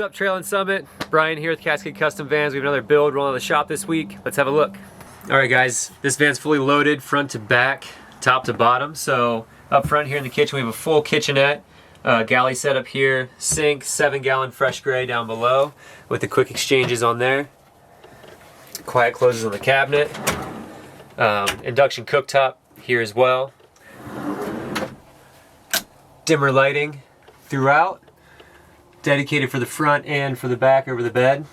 What's up, Trail and Summit? Brian here with Cascade Custom Vans. We have another build rolling on the shop this week. Let's have a look. All right, guys, this van's fully loaded front to back, top to bottom. So up front here in the kitchen, we have a full kitchenette, galley set up here, sink, 7-gallon fresh gray down below with the quick exchanges on there. Quiet closes on the cabinet. Induction cooktop here as well. Dimmer lighting throughout. Dedicated for the front and for the back over the bed.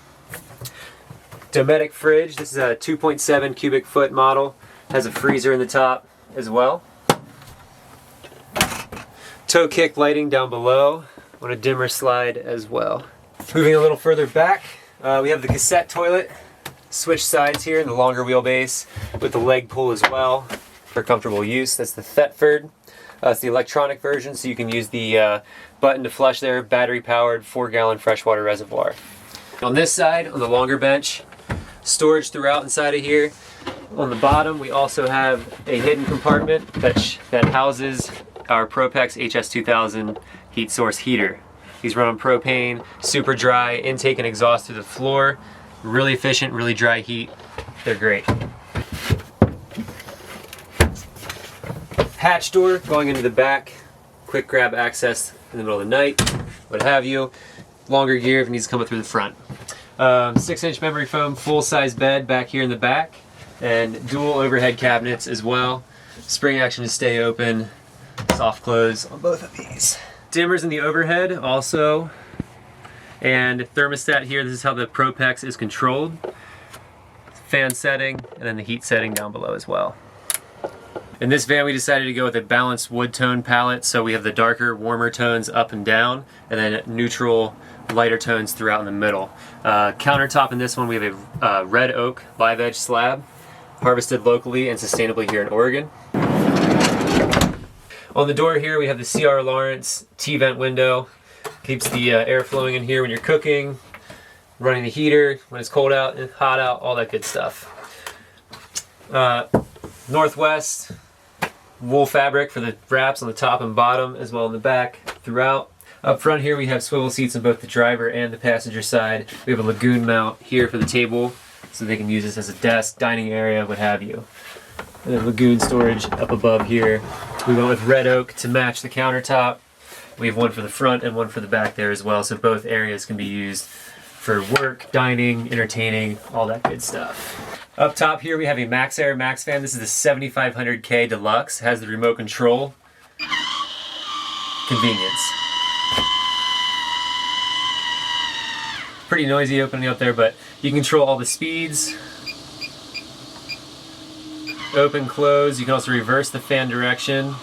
Dometic fridge. This is a 2.7 cubic foot model. Has a freezer in the top as well. Toe kick lighting down below on a dimmer slide as well. Moving a little further back, we have the cassette toilet. Switch sides here in the longer wheelbase with the leg pull as well for comfortable use. That's the Thetford. It's the electronic version, so you can use the button to flush there, battery powered 4-gallon freshwater reservoir. On this side, on the longer bench, storage throughout inside of here. On the bottom, we also have a hidden compartment that houses our Propex HS2000 heat source heater. These run on propane, super dry, intake and exhaust through the floor. Really efficient, really dry heat. They're great. Hatch door going into the back. Quick grab access in the middle of the night, what have you. Longer gear if it needs to come up through the front. 6-inch memory foam, full-size bed back here in the back, and dual overhead cabinets as well. Spring action to stay open, soft close on both of these. Dimmers in the overhead also, and thermostat here. This is how the Propex is controlled. Fan setting, and then the heat setting down below as well. In this van, we decided to go with a balanced wood tone palette, so we have the darker, warmer tones up and down, and then neutral, lighter tones throughout in the middle. Countertop in this one, we have a red oak live edge slab, harvested locally and sustainably here in Oregon. On the door here, we have the C.R. Lawrence T-vent window. Keeps the air flowing in here when you're cooking, running the heater when it's cold out and hot out, all that good stuff. Northwest wool fabric for the wraps on the top and bottom, as well in the back throughout. Up front here, we have swivel seats on both the driver and the passenger side. We have a lagoon mount here for the table, so they can use this as a desk, dining area, what have you. And then lagoon storage up above here. We went with red oak to match the countertop. We have one for the front and one for the back there as well, so both areas can be used for work, dining, entertaining, all that good stuff. Up top here we have a MaxxAir Max fan. This is the 7500K Deluxe. It has the remote control. Convenience. Pretty noisy opening up there, but you can control all the speeds. Open, close. You can also reverse the fan direction.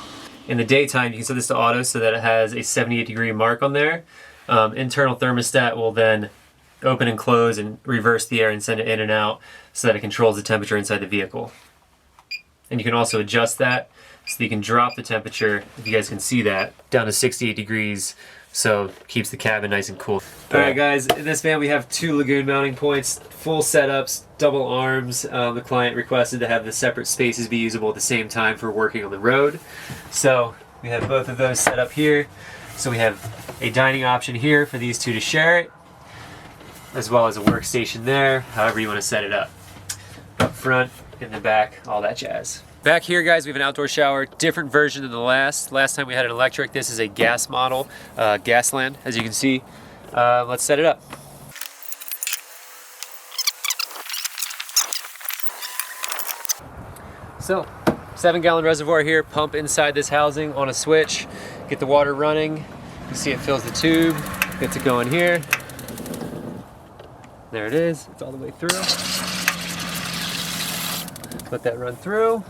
In the daytime, you can set this to auto so that it has a 78-degree mark on there. Internal thermostat will then open and close and reverse the air and send it in and out so that it controls the temperature inside the vehicle. And you can also adjust that so that you can drop the temperature, if you guys can see that, down to 68 degrees, so it keeps the cabin nice and cool. Alright guys, in this van we have 2 lagoon mounting points, full setups, double arms. The client requested to have the separate spaces be usable at the same time for working on the road. So we have both of those set up here. So we have a dining option here for these two to share it, as well as a workstation there, however you want to set it up. Up front, in the back, all that jazz. Back here, guys, we have an outdoor shower, different version than the last. Last time we had an electric. This is a gas model, Gasland, as you can see. Let's set it up. So, 7-gallon reservoir here, pump inside this housing on a switch. Get the water running. You can see it fills the tube, gets it going here. There it is, it's all the way through. Let that run through.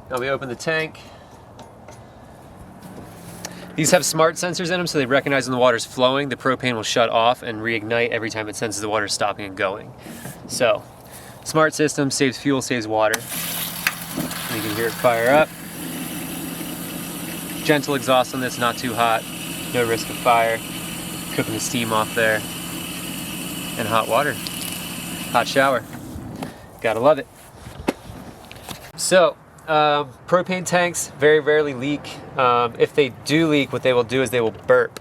Now we open the tank. These have smart sensors in them, so they recognize when the water's flowing, the propane will shut off and reignite every time it senses the water stopping and going. So, smart system, saves fuel, saves water. And you can hear it fire up. Gentle exhaust on this, not too hot. No risk of fire. Cooking the steam off there. And hot water. Hot shower. Gotta love it. So, propane tanks very rarely leak. If they do leak, what they will do is they will burp.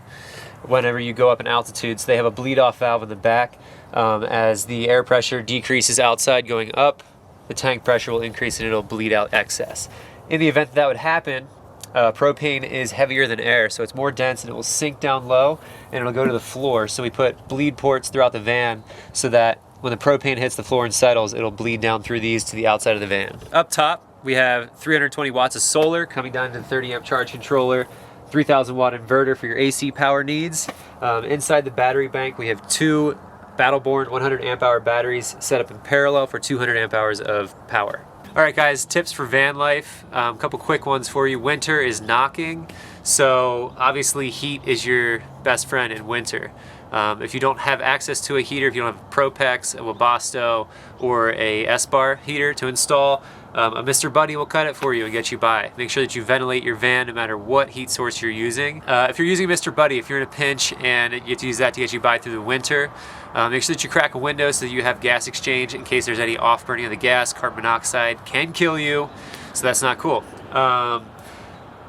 whenever you go up in altitude. So they have a bleed off valve in the back. As the air pressure decreases outside going up, the tank pressure will increase and it'll bleed out excess. In the event that would happen, propane is heavier than air, so it's more dense and it will sink down low and it'll go to the floor. So we put bleed ports throughout the van so that when the propane hits the floor and settles, it'll bleed down through these to the outside of the van. Up top, we have 320 watts of solar coming down to the 30 amp charge controller, 3000 watt inverter for your AC power needs. Inside the battery bank, we have two Battleborn 100 amp hour batteries set up in parallel for 200 amp hours of power. All right guys, tips for van life. A couple quick ones for you. Winter is knocking, so obviously heat is your best friend in winter. If you don't have access to a heater, if you don't have Propex, a Webasto, or a S-Bar heater to install, a Mr. Buddy will cut it for you and get you by. Make sure that you ventilate your van no matter what heat source you're using. If you're using Mr. Buddy, if you're in a pinch and you have to use that to get you by through the winter, make sure that you crack a window so that you have gas exchange in case there's any off-burning of the gas. Carbon monoxide can kill you, so that's not cool.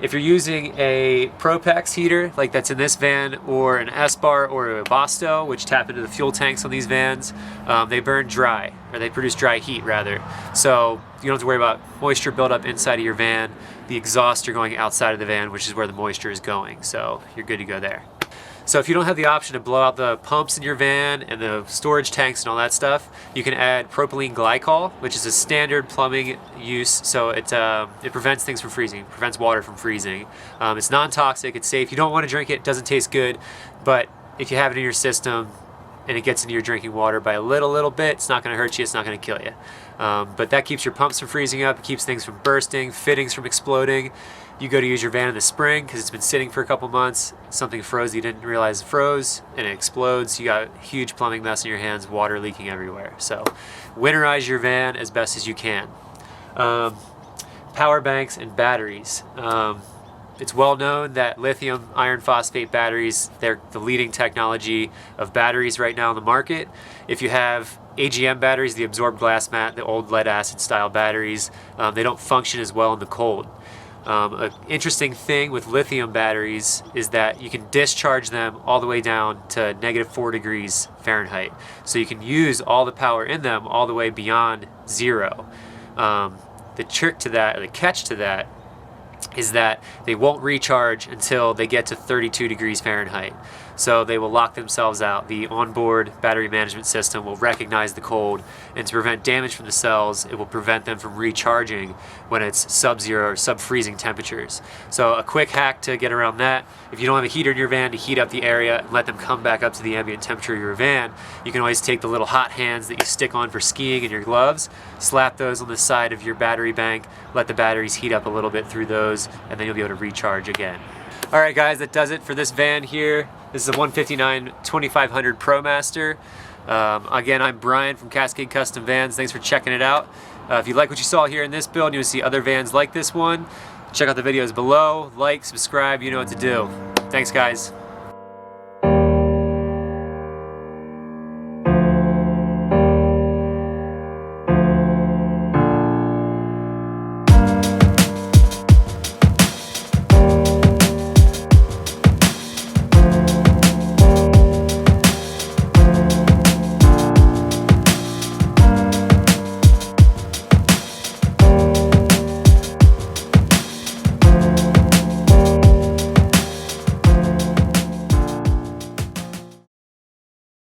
If you're using a Propex heater, like that's in this van, or an S-Bar or a Webasto, which tap into the fuel tanks on these vans, they burn dry, or they produce dry heat rather. So you don't have to worry about moisture buildup inside of your van. The exhaust are going outside of the van, which is where the moisture is going. So you're good to go there. So if you don't have the option to blow out the pumps in your van and the storage tanks and all that stuff, you can add propylene glycol, which is a standard plumbing use. So it prevents things from freezing, prevents water from freezing. It's non-toxic, it's safe. You don't want to drink it, it doesn't taste good, but if you have it in your system and it gets into your drinking water by a little bit, it's not going to hurt you, it's not going to kill you. But that keeps your pumps from freezing up, it keeps things from bursting, fittings from exploding. You go to use your van in the spring because it's been sitting for a couple months, something froze you didn't realize froze, and it explodes. You got a huge plumbing mess in your hands, water leaking everywhere. So winterize your van as best as you can. Power banks and batteries. It's well known that lithium iron phosphate batteries, they're the leading technology of batteries right now in the market. If you have AGM batteries, the absorbed glass mat, the old lead acid style batteries, they don't function as well in the cold. An interesting thing with lithium batteries is that you can discharge them all the way down to -4 degrees Fahrenheit. So you can use all the power in them all the way beyond zero. The trick to that, or the catch to that, is that they won't recharge until they get to 32 degrees Fahrenheit. So they will lock themselves out. The onboard battery management system will recognize the cold, and to prevent damage from the cells, it will prevent them from recharging when it's sub-zero or sub-freezing temperatures. So a quick hack to get around that: if you don't have a heater in your van to heat up the area and let them come back up to the ambient temperature of your van, you can always take the little hot hands that you stick on for skiing in your gloves, slap those on the side of your battery bank, let the batteries heat up a little bit through those, and then you'll be able to recharge again. Alright guys, that does it for this van here. This is a 159 2500 ProMaster. Again, I'm Brian from Cascade Custom Vans. Thanks for checking it out. If you like what you saw here in this build and you want to see other vans like this one, check out the videos below. Like, subscribe, you know what to do. Thanks guys.